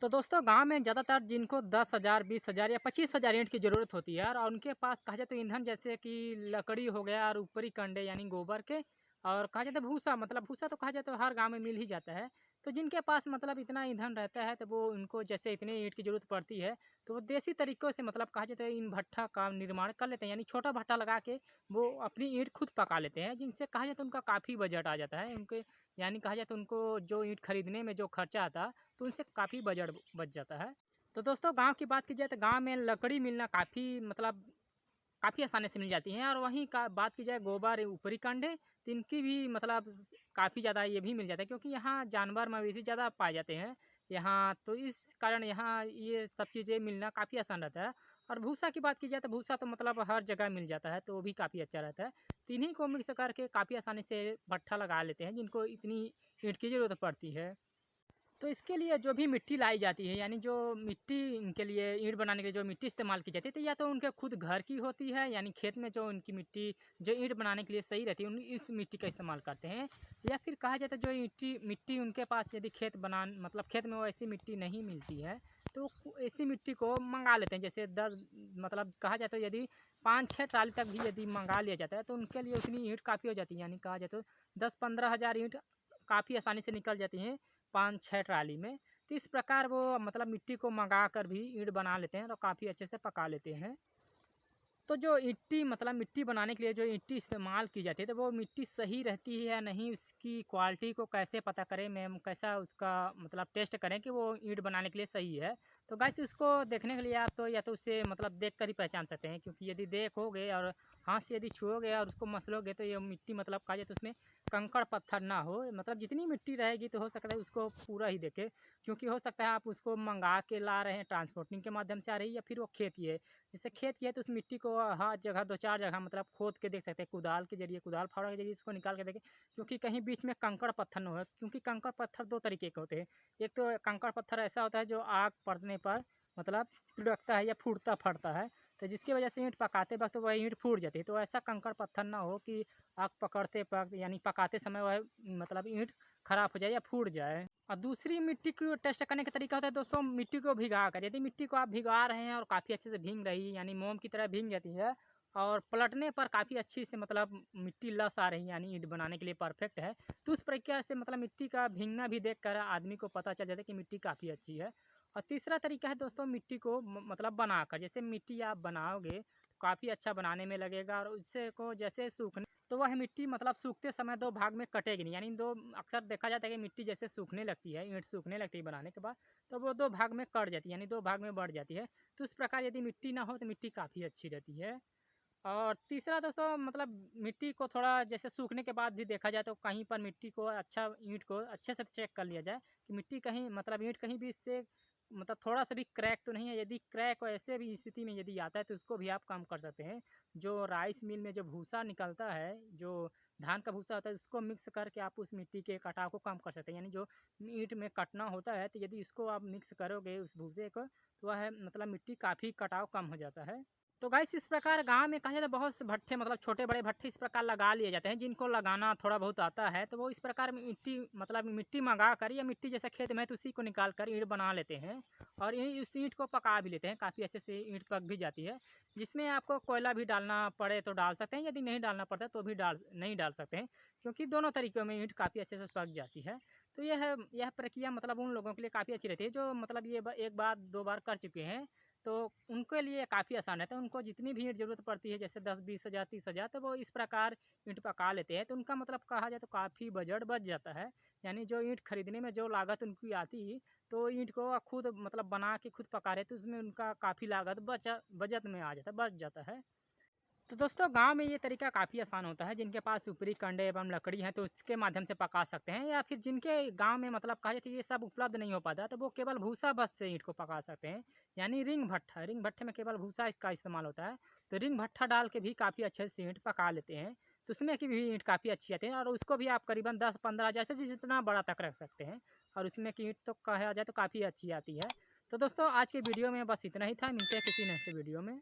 तो दोस्तों गांव में ज़्यादातर जिनको 10,000, 20,000 या 25,000 ईंट की ज़रूरत होती है और उनके पास कहा जाए तो ईंधन जैसे कि लकड़ी हो गया और ऊपरी कंडे यानी गोबर के और कहा जाए तो भूसा मतलब भूसा तो कहा जाए तो हर गांव में मिल ही जाता है। तो जिनके पास मतलब इतना ईंधन रहता है तो वो उनको जैसे इतने ईंट की ज़रूरत पड़ती है तो वो देसी तरीक़ों से मतलब कहा जाए तो इन भट्ठा का निर्माण कर लेते हैं, यानी छोटा भट्ठा लगा के वो अपनी ईंट खुद पका लेते हैं, जिनसे कहा जाए तो उनका काफ़ी बजट आ जाता है उनके, यानी कहा जाए तो उनको जो ईंट खरीदने में जो खर्चा आता तो उनसे काफ़ी बजट बच जाता है। तो दोस्तों गाँव की बात की जाए तो गाँव में लकड़ी मिलना काफ़ी मतलब काफ़ी आसानी से मिल जाती हैं और वहीं का बात की जाए गोबर ऊपरी कंडे तो इनकी भी मतलब काफ़ी ज़्यादा ये भी मिल जाता है, क्योंकि यहाँ जानवर मवेशी ज़्यादा पाए जाते हैं यहाँ, तो इस कारण यहाँ ये सब चीज़ें मिलना काफ़ी आसान रहता है। और भूसा की बात की जाए तो भूसा तो मतलब हर जगह मिल जाता है तो वो भी काफ़ी अच्छा रहता है। तो इन्हीं को मिक्स करके काफ़ी आसानी से भट्ठा लगा लेते हैं जिनको इतनी ईंट की ज़रूरत पड़ती है। तो इसके लिए जो भी मिट्टी लाई जाती है, यानी जो मिट्टी इनके लिए ईंट बनाने के लिए जो मिट्टी इस्तेमाल की जाती है तो या तो उनके खुद घर की होती है, यानी खेत में जो उनकी मिट्टी जो ईंट बनाने के लिए सही रहती है उन इस मिट्टी का इस्तेमाल करते हैं, या फिर कहा जाए तो जो ईंटी मिट्टी उनके पास यदि खेत बना मतलब खेत में वो ऐसी मिट्टी नहीं मिलती है तो ऐसी मिट्टी को मंगा लेते हैं। जैसे 10 मतलब कहा जाए तो यदि 5-6 ट्राली तक भी यदि मंगा लिया जाता है तो उनके लिए उतनी ईंट काफ़ी हो जाती है, यानी कहा जाए तो 10-15 हज़ार ईंट काफ़ी आसानी से निकल जाती हैं 5-6 ट्राली में। तो इस प्रकार वो मतलब मिट्टी को मंगा कर भी ईंट बना लेते हैं और काफ़ी अच्छे से पका लेते हैं। तो जो ईंटी मतलब मिट्टी बनाने के लिए जो ईंटी इस्तेमाल की जाती है तो वो मिट्टी सही रहती है या नहीं, उसकी क्वालिटी को कैसे पता करें मैम, कैसा उसका मतलब टेस्ट करें कि वो ईंट बनाने के लिए सही है। तो गाइस इसको देखने के लिए आप तो या तो उसे मतलब देख कर ही पहचान सकते हैं, क्योंकि यदि देखोगे और हाथ से यदि छुओगे और उसको मसलोगे तो ये मिट्टी मतलब कहा जाए तो उसमें कंकड़ पत्थर ना हो, मतलब जितनी मिट्टी रहेगी तो हो सकता है उसको पूरा ही देखे, क्योंकि हो सकता है आप उसको मंगा के ला रहे हैं ट्रांसपोर्टिंग के माध्यम से आ रही है या फिर वो खेत की है। जैसे खेत की है तो उस मिट्टी को हर जगह 2-4 जगह मतलब खोद के देख सकते हैं, कुदाल के जरिए कुदाल फावड़ा के जरिए इसको निकाल के देखें, क्योंकि कहीं बीच में कंकड़ पत्थर न हो, क्योंकि कंकड़ पत्थर 2 तरीके के होते हैं। एक तो कंकड़ पत्थर ऐसा होता है जो आग पड़ने पर मतलब लुढ़कता है या फूटता फटता है, तो जिसकी वजह से ईंट पकाते वक्त वह ईंट फूट जाती है। तो ऐसा कंकड़ पत्थर ना हो कि आग पकड़ते वक्त यानी पकाते समय वह मतलब ईंट खराब हो जाए या फूट जाए। और दूसरी मिट्टी को टेस्ट करने का तरीका होता है दोस्तों मिट्टी को भिगा कर, यदि मिट्टी को आप भिगा रहे हैं और काफ़ी अच्छे से भीग रही है यानी मोम की तरह भीग जाती है और पलटने पर काफ़ी अच्छी से मतलब मिट्टी लस आ रही है यानी ईंट बनाने के लिए परफेक्ट है, तो उस प्रक्रिया से मतलब मिट्टी का भीगना भी देख कर आदमी को पता चल जाता है कि मिट्टी काफ़ी अच्छी है। और तीसरा तरीका है दोस्तों मिट्टी को मतलब बनाकर, जैसे मिट्टी आप बनाओगे तो काफ़ी अच्छा बनाने में लगेगा और उससे को जैसे सूखने तो वह मिट्टी मतलब सूखते समय 2 भाग में कटेगी नहीं, यानी 2 अक्सर देखा जाता है कि मिट्टी जैसे सूखने लगती है, ईंट सूखने लगती है बनाने के बाद, तो वो 2 भाग में कट जाती है, यानी 2 भाग में बढ़ जाती है। तो उस प्रकार यदि मिट्टी ना हो तो मिट्टी काफ़ी अच्छी रहती है। और तीसरा दोस्तों मतलब मिट्टी को थोड़ा जैसे सूखने के बाद भी देखा जाए तो कहीं पर मिट्टी को अच्छा ईंट को अच्छे से चेक कर लिया जाए कि मिट्टी कहीं मतलब ईंट कहीं भी इससे मतलब थोड़ा सा भी क्रैक तो नहीं है। यदि क्रैक ऐसे भी स्थिति में यदि आता है तो उसको भी आप कम कर सकते हैं। जो राइस मिल में जो भूसा निकलता है, जो धान का भूसा होता है, उसको मिक्स करके आप उस मिट्टी के कटाव को कम कर सकते हैं, यानी जो ईंट में कटना होता है तो यदि इसको आप मिक्स करोगे उस भूसे को तो वह मतलब मिट्टी काफ़ी कटाव कम हो जाता है। तो गाइस इस प्रकार गाँव में कहा जाए तो बहुत से भट्ठे मतलब छोटे-बड़े भट्ठे इस प्रकार लगा लिए जाते हैं, जिनको लगाना थोड़ा बहुत आता है, तो वो इस प्रकार मिट्टी मतलब मिट्टी मंगा कर या मिट्टी जैसे खेत में है तो उसी को निकाल कर ईंट बना लेते हैं और उस ईंट को पका भी लेते हैं, काफ़ी अच्छे से ईंट पक भी जाती है। जिसमें आपको कोयला भी डालना पड़े तो डाल सकते हैं, यदि नहीं डालना पड़ता तो भी नहीं डाल सकते हैं, क्योंकि दोनों तरीकों में ईंट काफ़ी अच्छे से पक जाती है। तो यह प्रक्रिया मतलब उन लोगों के लिए काफ़ी अच्छी रहती है जो मतलब ये 1 बार 2 बार कर चुके हैं, तो उनके लिए काफ़ी आसान रहता है। उनको जितनी भी ईंट ज़रूरत पड़ती है जैसे 10-20 हज़ार 30 हज़ार तो वो इस प्रकार ईंट पका लेते हैं, तो उनका मतलब कहा जाए तो काफ़ी बजट बच जाता है। यानी जो ईंट खरीदने में जो लागत उनकी आती तो ईंट को खुद मतलब बना के खुद पका रहे तो उसमें उनका काफ़ी लागत बचत में आ जाता है, बच जाता है। तो दोस्तों गाँव में ये तरीका काफ़ी आसान होता है, जिनके पास ऊपरी कंडे एवं लकड़ी है तो उसके माध्यम से पका सकते हैं, या फिर जिनके गाँव में मतलब कहा जाए तो ये सब उपलब्ध नहीं हो पाता तो वो केवल भूसा बस से ईंट को पका सकते हैं, यानी रिंग भट्टे में केवल भूसा इसका इस्तेमाल होता है। तो रिंग भट्ठा डाल के भी काफ़ी अच्छे से ईंट पका लेते हैं, तो उसमें की भी ईंट काफ़ी अच्छी आती है और उसको भी आप करीबन 10-15 हज़ार से जितना बड़ा तक रख सकते हैं और उसमें की ईंट तो कहा जाए तो काफ़ी अच्छी आती है। तो दोस्तों आज की वीडियो में बस इतना ही था, मिलते हैं किसी नेक्स्ट वीडियो में।